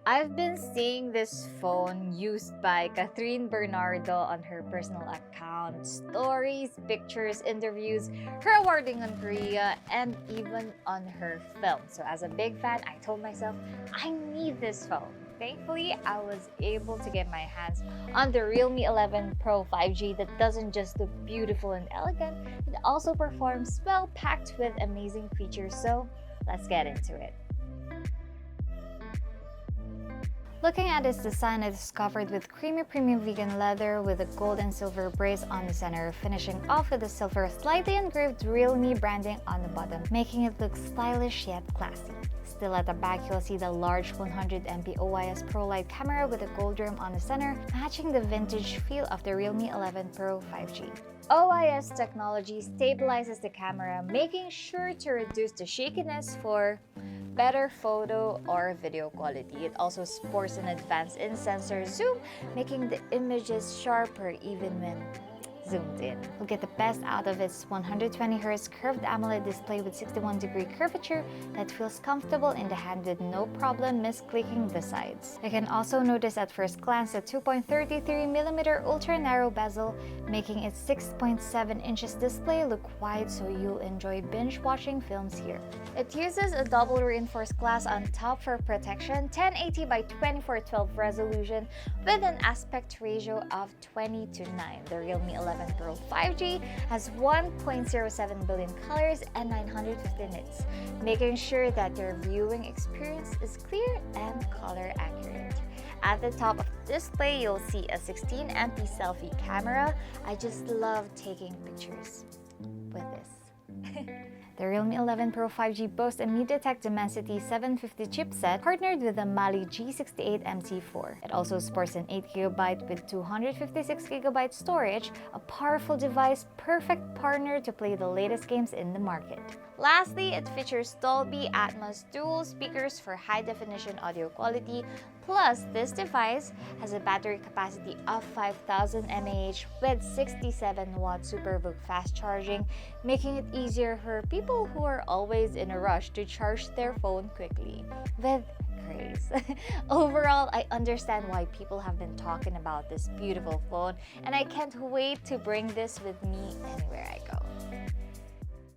I've been seeing this phone used by Catherine Bernardo on her personal account. Stories, pictures, interviews, her awarding on Korea, and even on her film. So as a big fan, I told myself, I need this phone. Thankfully, I was able to get my hands on the Realme 11 Pro 5G that doesn't just look beautiful and elegant, it also performs well, packed with amazing features. So let's get into it. Looking at its design, it is covered with creamy premium vegan leather with a gold and silver brace on the center, finishing off with a silver slightly engraved Realme branding on the bottom, making it look stylish yet classy. Still at the back, you'll see the large 100MP OIS Pro Light camera with a gold rim on the center, matching the vintage feel of the Realme 11 Pro 5G. OIS technology stabilizes the camera, making sure to reduce the shakiness for better photo or video quality. It also sports an advanced in-sensor zoom, making the images sharper even when zoomed in. We'll get the best out of its 120Hz curved AMOLED display with 61-degree curvature that feels comfortable in the hand with no problem misclicking the sides. You can also notice at first glance the 2.33mm ultra-narrow bezel, making its 6.7 inches display look wide so you'll enjoy binge-watching films here. It uses a double reinforced glass on top for protection, 1080 by 2412 resolution with an aspect ratio of 20:9. The Realme 11 Pro 5G has 1.07 billion colors and 950 nits, making sure that your viewing experience is clear and color accurate. At the top of the display, you'll see a 16MP selfie camera. I just love taking pictures with this. The Realme 11 Pro 5G boasts a MediaTek Dimensity 750 chipset partnered with the Mali G68 MT4. It also sports an 8GB with 256GB storage, a powerful device perfect partner to play the latest games in the market. Lastly, it features Dolby Atmos dual speakers for high-definition audio quality. Plus, this device has a battery capacity of 5000 mAh with 67-watt SuperVOOC fast charging, making it easier for people who are always in a rush to charge their phone quickly. With grace. Overall, I understand why people have been talking about this beautiful phone, and I can't wait to bring this with me anywhere I go.